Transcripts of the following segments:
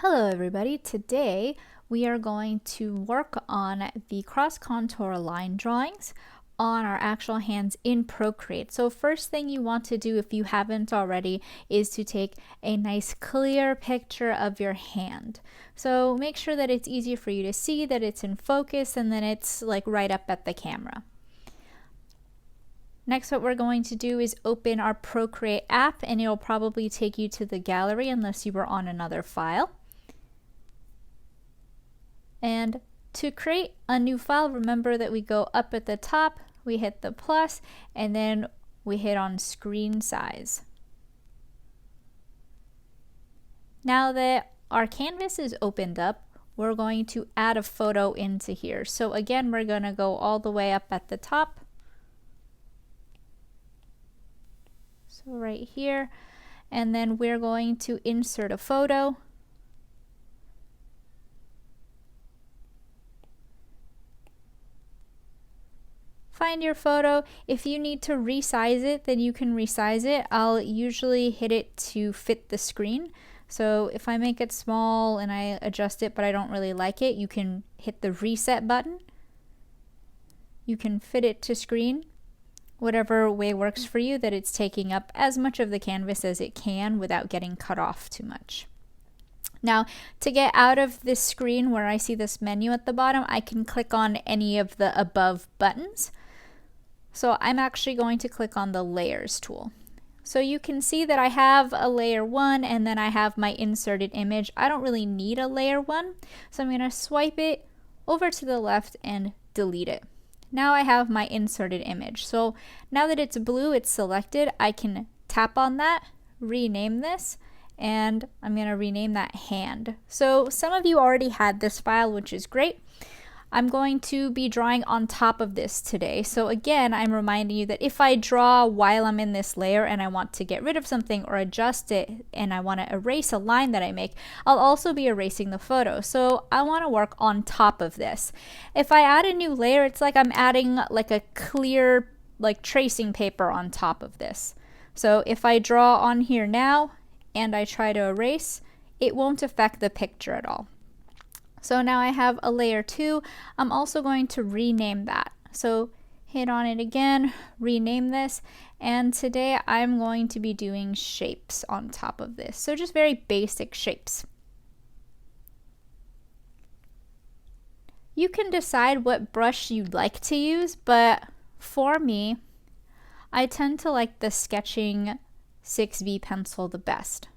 Hello everybody, today we are going to work on the cross contour line drawings on our actual hands in Procreate. So first thing you want to do, if you haven't already, is to take a nice clear picture of your hand. So make sure that it's easy for you to see, that it's in focus, and then it's like right up at the camera. Next, what we're going to do is open our Procreate app, and it'll probably take you to the gallery unless you were on another file. And to create a new file, remember that we go up at the top, we hit the plus, and then we hit on screen size. Now that our canvas is opened up, we're going to add a photo into here. So again, we're going to go all the way up at the top. So right here, and then we're going to insert a photo. Find your photo. If you need to resize it, then you can resize it. I'll usually hit it to fit the screen. So if I make it small and I adjust it but I don't really like it, you can hit the reset button. You can fit it to screen, whatever way works for you, that it's taking up as much of the canvas as it can without getting cut off too much. Now, to get out of this screen where I see this menu at the bottom, I can click on any of the above buttons. So I'm actually going to click on the layers tool. So you can see that I have a layer 1 and then I have my inserted image. I don't really need a layer 1, so I'm going to swipe it over to the left and delete it. Now I have my inserted image. So now that it's blue, it's selected, I can tap on that, rename this, and I'm going to rename that hand. So some of you already had this file, which is great. I'm going to be drawing on top of this today. So again, I'm reminding you that if I draw while I'm in this layer and I want to get rid of something or adjust it and I want to erase a line that I make, I'll also be erasing the photo. So I want to work on top of this. If I add a new layer, it's like I'm adding like a clear like tracing paper on top of this. So if I draw on here now and I try to erase, it won't affect the picture at all. So now I have a layer 2. I'm also going to rename that. So hit on it again, rename this, and today I'm going to be doing shapes on top of this. So just very basic shapes. You can decide what brush you'd like to use, but for me, I tend to like the Sketching 6B pencil the best.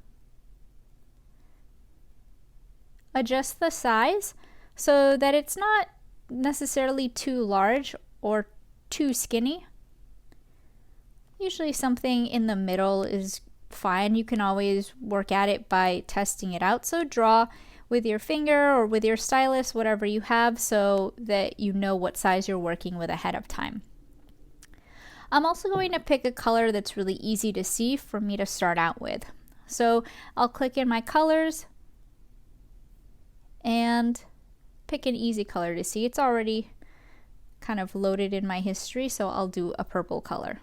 Adjust the size so that it's not necessarily too large or too skinny. Usually something in the middle is fine. You can always work at it by testing it out. So draw with your finger or with your stylus, whatever you have, so that you know what size you're working with ahead of time. I'm also going to pick a color that's really easy to see for me to start out with. So I'll click in my colors and pick an easy color to see. It's already kind of loaded in my history, so I'll do a purple color.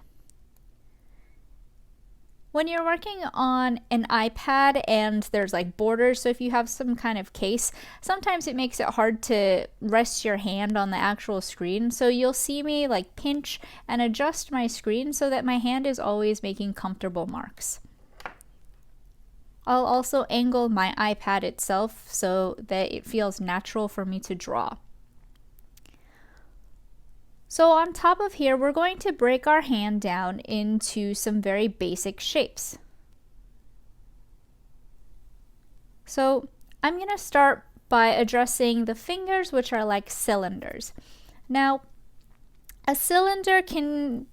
When you're working on an iPad and there's like borders, so if you have some kind of case, sometimes it makes it hard to rest your hand on the actual screen. So you'll see me like pinch and adjust my screen so that my hand is always making comfortable marks. I'll also angle my iPad itself so that it feels natural for me to draw. So on top of here, we're going to break our hand down into some very basic shapes. So I'm going to start by addressing the fingers, which are like cylinders. Now, a cylinder can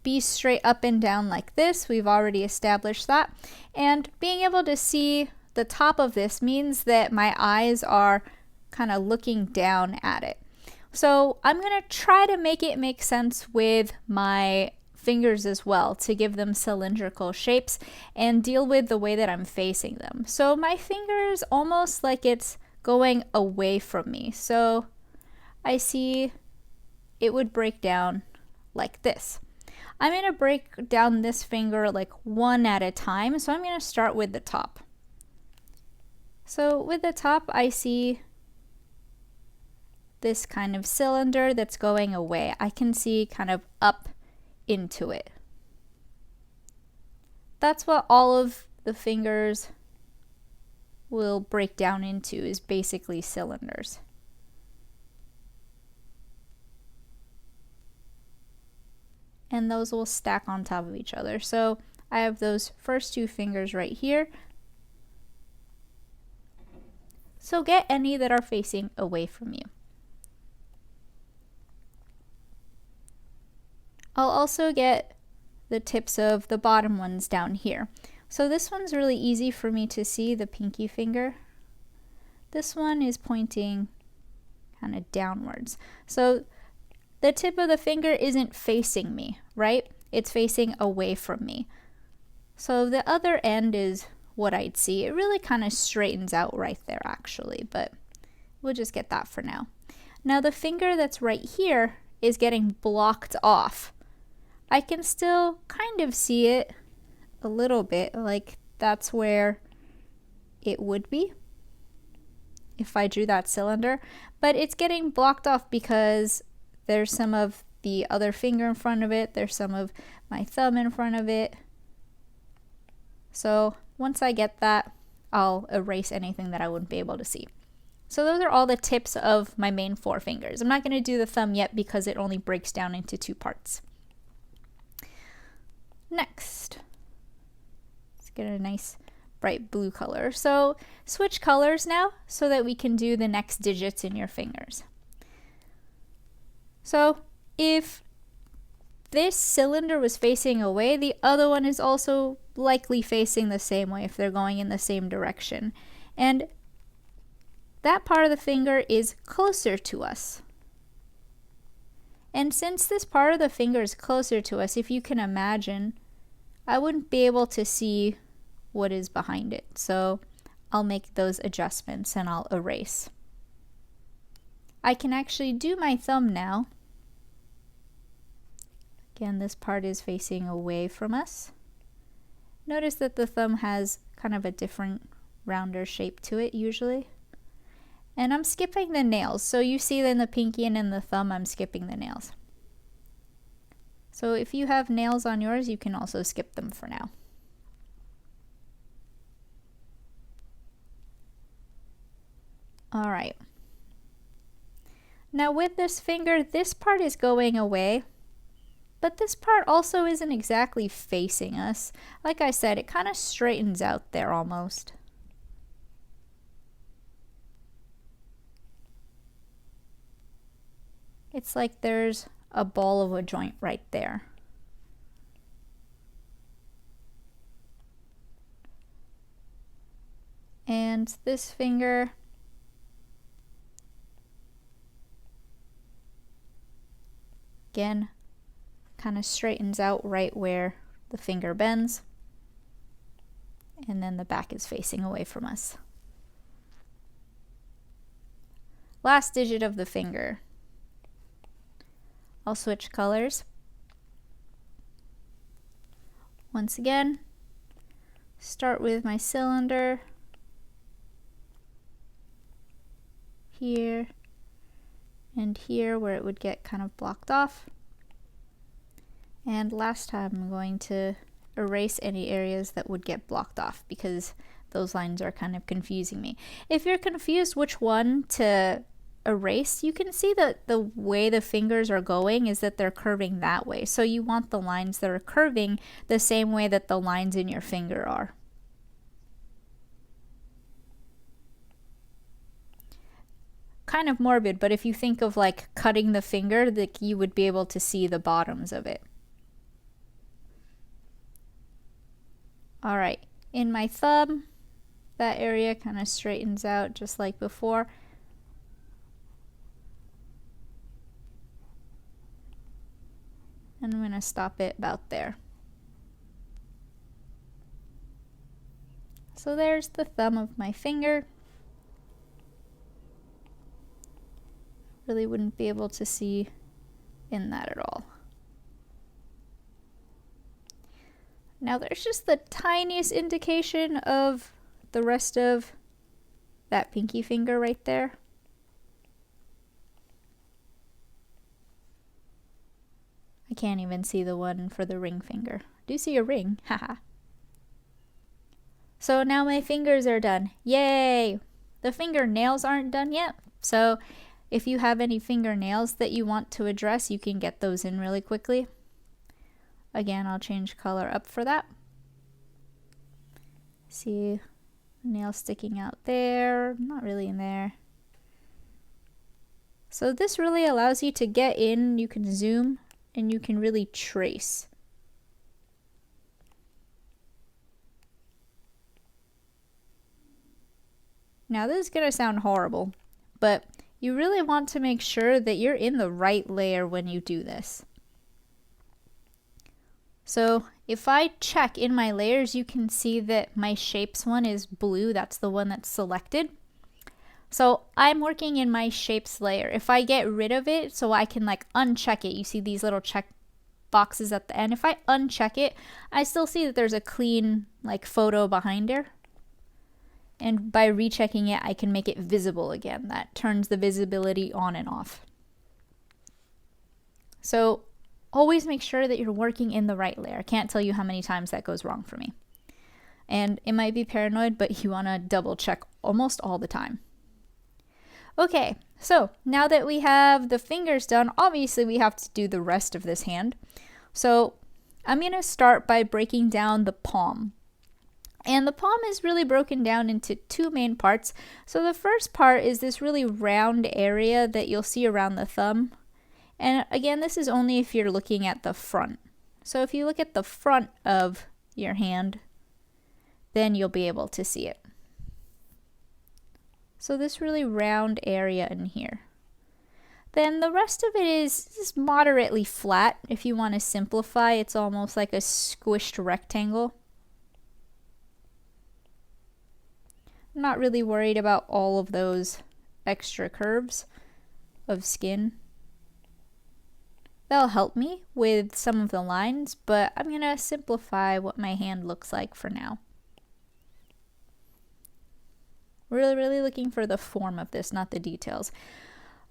be straight up and down like this. We've already established that. And being able to see the top of this means that my eyes are kind of looking down at it. So I'm going to try to make it make sense with my fingers as well to give them cylindrical shapes and deal with the way that I'm facing them. So my fingers almost like it's going away from me. So I see it would break down like this. I'm going to break down this finger like one at a time, so I'm going to start with the top. So with the top, I see this kind of cylinder that's going away. I can see kind of up into it. That's what all of the fingers will break down into, is basically cylinders. And those will stack on top of each other. So I have those first two fingers right here. So get any that are facing away from you. I'll also get the tips of the bottom ones down here. So this one's really easy for me to see, the pinky finger. This one is pointing kind of downwards. So the tip of the finger isn't facing me, right? It's facing away from me. So the other end is what I'd see. It really kind of straightens out right there actually, but we'll just get that for now. Now the finger that's right here is getting blocked off. I can still kind of see it a little bit, like that's where it would be if I drew that cylinder, but it's getting blocked off because there's some of the other finger in front of it, there's some of my thumb in front of it. So once I get that, I'll erase anything that I wouldn't be able to see. So those are all the tips of my main 4 fingers. I'm not going to do the thumb yet because it only breaks down into 2 parts. Next, let's get a nice bright blue color. So switch colors now so that we can do the next digits in your fingers. So if this cylinder was facing away, the other one is also likely facing the same way if they're going in the same direction. And that part of the finger is closer to us. And since this part of the finger is closer to us, if you can imagine, I wouldn't be able to see what is behind it. So I'll make those adjustments and I'll erase. I can actually do my thumb now. Again, this part is facing away from us. Notice that the thumb has kind of a different rounder shape to it usually. And I'm skipping the nails. So you see in the pinky and in the thumb, I'm skipping the nails. So if you have nails on yours, you can also skip them for now. All right. Now with this finger, this part is going away, but this part also isn't exactly facing us. Like I said, it kind of straightens out there almost. It's like there's a ball of a joint right there. And this finger, again, kind of straightens out right where the finger bends. And then the back is facing away from us. Last digit of the finger. I'll switch colors. Once again, start with my cylinder here and here where it would get kind of blocked off. And last time I'm going to erase any areas that would get blocked off because those lines are kind of confusing me. If you're confused which one to erase, you can see that the way the fingers are going is that they're curving that way. So you want the lines that are curving the same way that the lines in your finger are. Kind of morbid, but if you think of like cutting the finger, that you would be able to see the bottoms of it. All right, in my thumb, that area kind of straightens out just like before. And I'm going to stop it about there. So there's the thumb of my finger. Really wouldn't be able to see in that at all. Now there's just the tiniest indication of the rest of that pinky finger right there. I can't even see the one for the ring finger. Do you see a ring? Haha. So now my fingers are done. Yay! The fingernails aren't done yet. So if you have any fingernails that you want to address, you can get those in really quickly. Again, I'll change color up for that. See, nail sticking out there, not really in there. So this really allows you to get in, you can zoom, and you can really trace. Now this is going to sound horrible, but you really want to make sure that you're in the right layer when you do this. So if I check in my layers, you can see that my shapes one is blue. That's the one that's selected. So I'm working in my shapes layer. If I get rid of it, so I can like uncheck it, you see these little check boxes at the end. If I uncheck it, I still see that there's a clean like photo behind here. And by rechecking it, I can make it visible again. That turns the visibility on and off. So always make sure that you're working in the right layer. I can't tell you how many times that goes wrong for me. And it might be paranoid, but you want to double check almost all the time. Okay, so now that we have the fingers done, obviously we have to do the rest of this hand. So I'm going to start by breaking down the palm. And the palm is really broken down into two main parts. So the first part is this really round area that you'll see around the thumb. And again, this is only if you're looking at the front. So if you look at the front of your hand, then you'll be able to see it. So this really round area in here. Then the rest of it is just moderately flat. If you want to simplify, it's almost like a squished rectangle. I'm not really worried about all of those extra curves of skin. That'll help me with some of the lines, but I'm going to simplify what my hand looks like for now. Really looking for the form of this, not the details.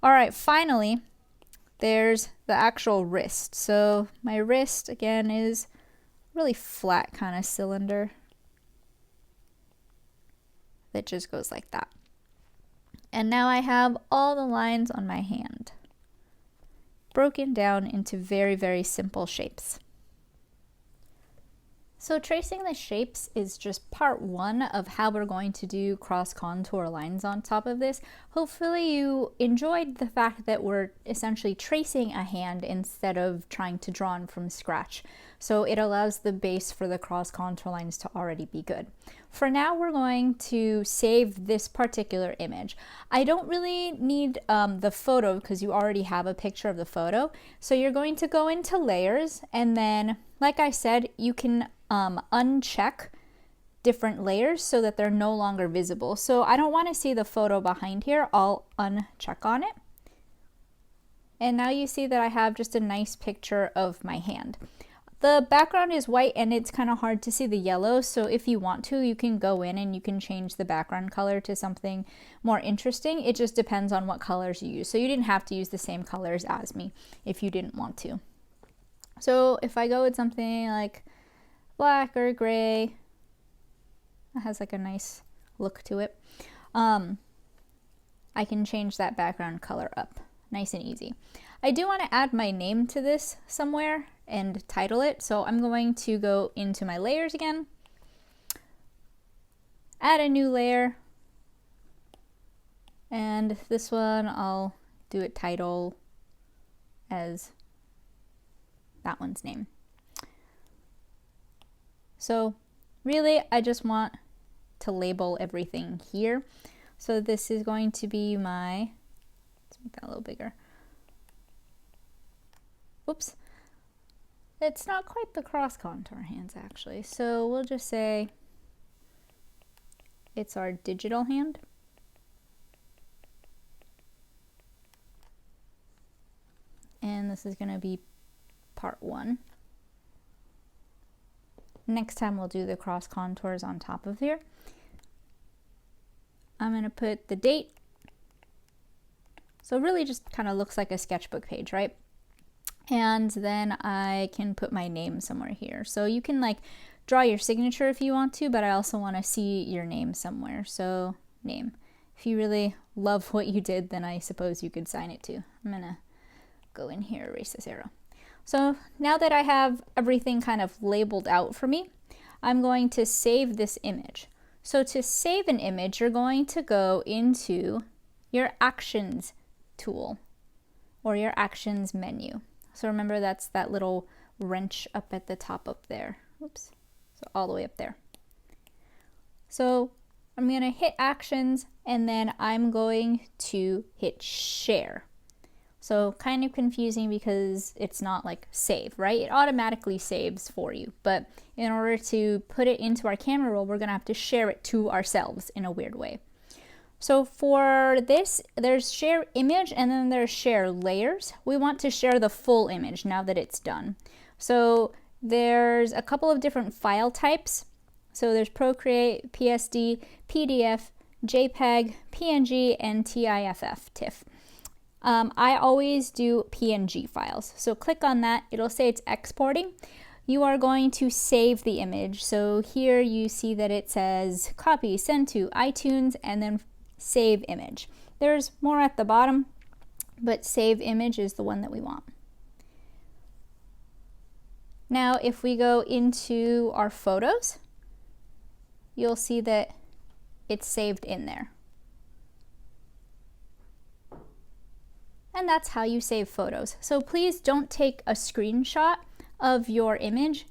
All right, finally, there's the actual wrist. So my wrist, again, is really flat kind of cylinder that just goes like that. And now I have all the lines on my hand broken down into very simple shapes. So tracing the shapes is just part one of how we're going to do cross contour lines on top of this. Hopefully you enjoyed the fact that we're essentially tracing a hand instead of trying to draw on from scratch. So it allows the base for the cross contour lines to already be good. For now, we're going to save this particular image. I don't really need the photo because you already have a picture of the photo. So you're going to go into layers, and then, like I said, you can uncheck different layers so that they're no longer visible. So I don't want to see the photo behind here. I'll uncheck on it. And now you see that I have just a nice picture of my hand. The background is white and it's kind of hard to see the yellow, so if you want to, you can go in and you can change the background color to something more interesting. It just depends on what colors you use. So you didn't have to use the same colors as me if you didn't want to. So if I go with something like black or gray, that has like a nice look to it, I can change that background color up. Nice and easy. I do want to add my name to this somewhere and title it, so I'm going to go into my layers again, add a new layer, and this one I'll do it title as that one's name. So really I just want to label everything here. So this is going to be my, let's make that a little bigger. Whoops. It's not quite the cross contour hands actually. So we'll just say it's our digital hand. And this is going to be part one. Next time we'll do the cross contours on top of here. I'm going to put the date. So it really just kind of looks like a sketchbook page, right? And then I can put my name somewhere here. So you can like draw your signature if you want to, but I also want to see your name somewhere. So name. If you really love what you did, then I suppose you could sign it too. I'm gonna go in here, erase this arrow. So now that I have everything kind of labeled out for me, I'm going to save this image. So to save an image, you're going to go into your Actions tool or your Actions menu. So remember, that's that little wrench up at the top up there. Oops. So all the way up there. So I'm going to hit Actions, and then I'm going to hit Share. So kind of confusing because it's not like save, right? It automatically saves for you. But in order to put it into our camera roll, we're going to have to share it to ourselves in a weird way. So for this, there's share image and then there's share layers. We want to share the full image now that it's done. So there's a couple of different file types. So there's Procreate, PSD, PDF, JPEG, PNG, and TIFF. I always do PNG files. So click on that, it'll say it's exporting. You are going to save the image. So here you see that it says copy, send to iTunes, and then save image. There's more at the bottom, but save image is the one that we want. Now if we go into our photos, you'll see that it's saved in there. And that's how you save photos. So please don't take a screenshot of your image.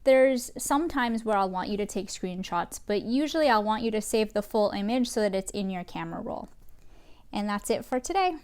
There's some times where I'll want you to take screenshots, but usually I'll want you to save the full image so that it's in your camera roll. And that's it for today.